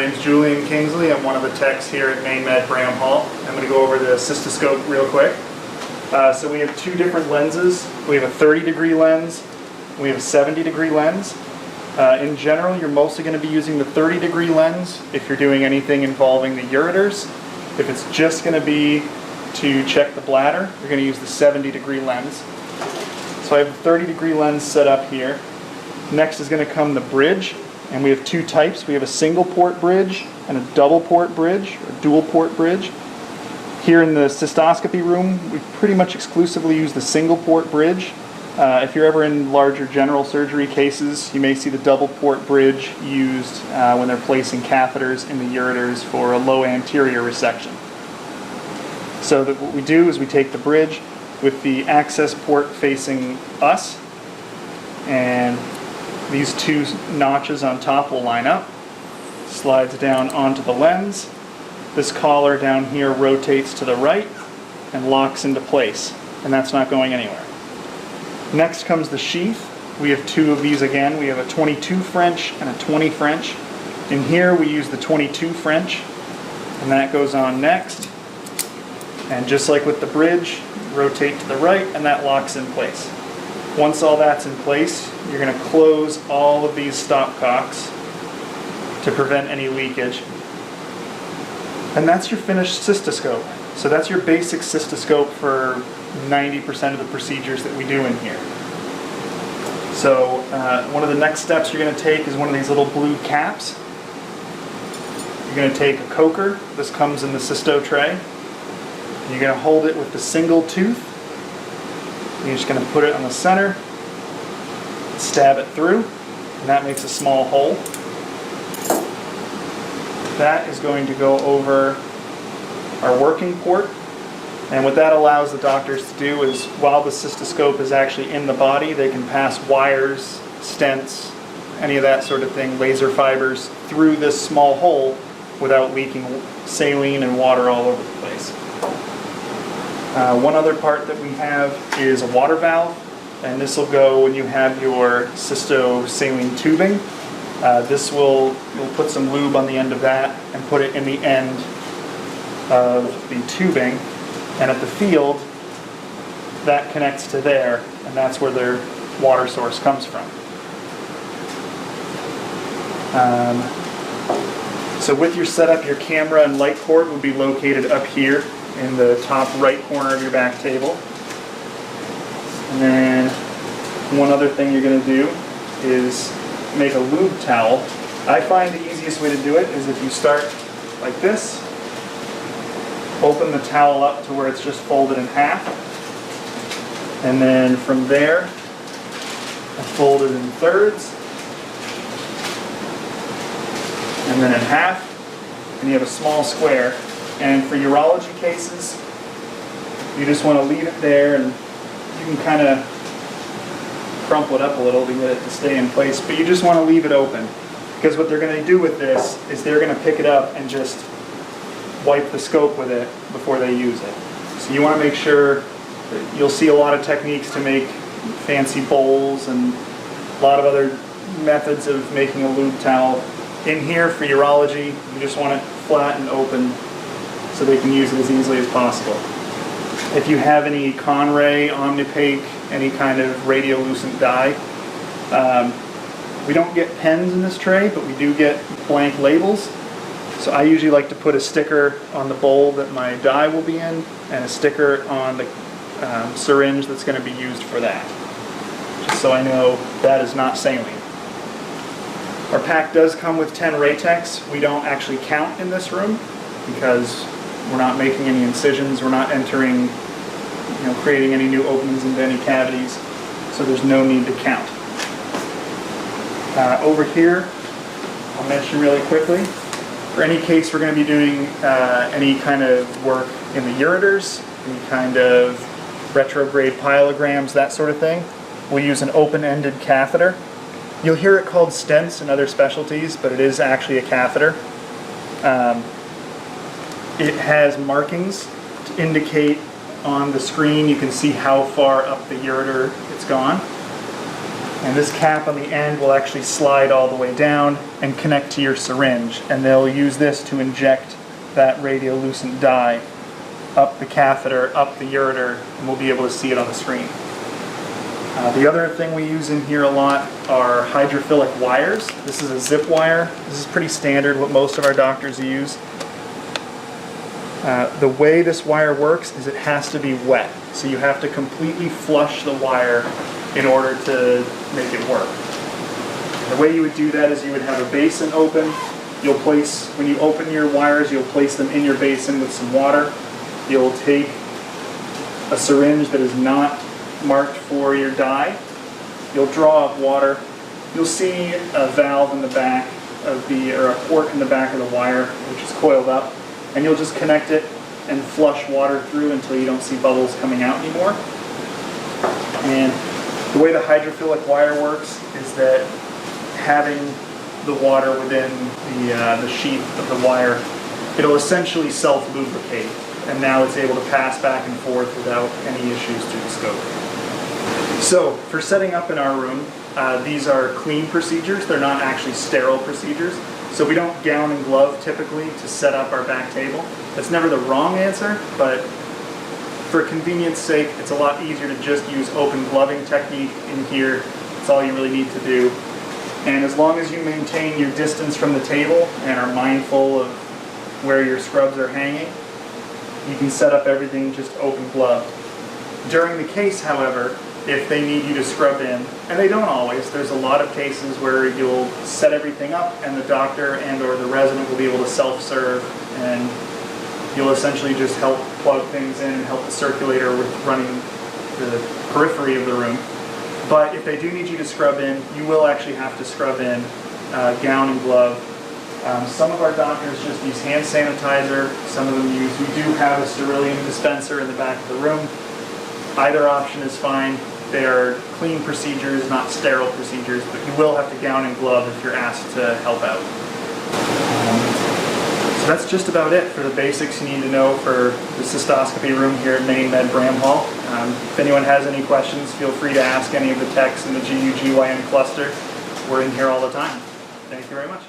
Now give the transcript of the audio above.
name's Julian Kingsley. I'm one of the techs here at Maine Med Bram Hall. I'm going to go over the cystoscope real quick. So we have two different lenses. We have a 30-degree lens. We have a 70-degree lens. In general, you're mostly going to be using the 30-degree lens if you're doing anything involving the ureters. If it's just going to be to check the bladder, you're going to use the 70-degree lens. So I have the 30-degree lens set up here. Next is going to come the bridge, and we have two types. We have a single port bridge and a double port bridge, or dual port bridge. Here in the cystoscopy room, we pretty much exclusively use the single port bridge. If you're ever in larger general surgery cases, you may see the double port bridge used when they're placing catheters in the ureters for a low anterior resection. So what we do is we take the bridge with the access port facing us, and these two notches on top will line up, slides down onto the lens. This collar down here rotates to the right and locks into place, and that's not going anywhere. Next comes the sheath. We have two of these again. We have a 22 French and a 20 French. In here we use the 22 French, and that goes on next. And just like with the bridge, rotate to the right and that locks in place. Once all that's in place, you're going to close all of these stopcocks to prevent any leakage. And that's your finished cystoscope. So that's your basic cystoscope for 90% of the procedures that we do in here. So one of the next steps you're going to take is one of these little blue caps. You're going to take a coker. This comes in the cysto tray. You're going to hold it with the single tooth. You're just going to put it on the center, stab it through, and that makes a small hole. That is going to go over our working port, and what that allows the doctors to do is, while the cystoscope is actually in the body, they can pass wires, stents, any of that sort of thing, laser fibers, through this small hole without leaking saline and water all over the place. One other part that we have is a water valve, and this will go when you have your cysto saline tubing. You'll put some lube on the end of that and put it in the end of the tubing, and at the field that connects to there, and that's where their water source comes from. So with your setup, your camera and light cord will be located up here in the top right corner of your back table. And then one other thing you're going to do is make a lube towel. I find the easiest way to do it is if you start like this, open the towel up to where it's just folded in half, and then from there I fold it in thirds, and then in half, and you have a small square. And for urology cases, you just want to leave it there, and you can kind of crumple it up a little to get it to stay in place, but you just want to leave it open, because what they're going to do with this is they're going to pick it up and just wipe the scope with it before they use it. So you want to make sure that you'll see a lot of techniques to make fancy bowls and a lot of other methods of making a lube towel. In here for urology, you just want it flat and open so they can use it as easily as possible. If you have any Conray, Omnipaque, any kind of radiolucent dye, we don't get pens in this tray, but we do get blank labels. So I usually like to put a sticker on the bowl that my dye will be in, and a sticker on the syringe that's going to be used for that, just so I know that is not saline. Our pack does come with 10 Ratex. We don't actually count in this room because we're not making any incisions, we're not entering, creating any new openings into any cavities, so there's no need to count. Over here, I'll mention really quickly, for any case we're going to be doing any kind of work in the ureters, any kind of retrograde pyelograms, that sort of thing, we'll use an open-ended catheter. You'll hear it called stents in other specialties, but it is actually a catheter. It has markings to indicate on the screen. You can see how far up the ureter it's gone. And this cap on the end will actually slide all the way down and connect to your syringe. And they'll use this to inject that radiolucent dye up the catheter, up the ureter, and we'll be able to see it on the screen. The other thing we use in here a lot are hydrophilic wires. This is a zip wire. This is pretty standard, what most of our doctors use. The way this wire works is it has to be wet. So you have to completely flush the wire in order to make it work. The way you would do that is you would have a basin open. You'll place, when you open your wires, you'll place them in your basin with some water. You'll take a syringe that is not marked for your dye. You'll draw up water. You'll see a valve in the back of the, or a port in the back of the wire, which is coiled up, and you'll just connect it and flush water through until you don't see bubbles coming out anymore. And the way the hydrophilic wire works is that having the water within the sheath of the wire, it'll essentially self-lubricate, and now it's able to pass back and forth without any issues through the scope. So for setting up in our room, these are clean procedures. They're not actually sterile procedures. So we don't gown and glove typically to set up our back table. That's never the wrong answer, but for convenience sake, it's a lot easier to just use open gloving technique in here. That's all you really need to do. And as long as you maintain your distance from the table and are mindful of where your scrubs are hanging, you can set up everything just open glove. During the case, however, if they need you to scrub in, and they don't always, there's a lot of cases where you'll set everything up and the doctor and or the resident will be able to self-serve, and you'll essentially just help plug things in and help the circulator with running the periphery of the room. But if they do need you to scrub in, you will actually have to scrub in, gown and glove. Some of our doctors just use hand sanitizer, some of them use, we do have a sterillium dispenser in the back of the room. Either option is fine. They are clean procedures, not sterile procedures, but you will have to gown and glove if you're asked to help out. So that's just about it for the basics you need to know for the cystoscopy room here at Maine Med Bramhall. If anyone has any questions, feel free to ask any of the techs in the GU-GYN cluster. We're in here all the time. Thank you very much.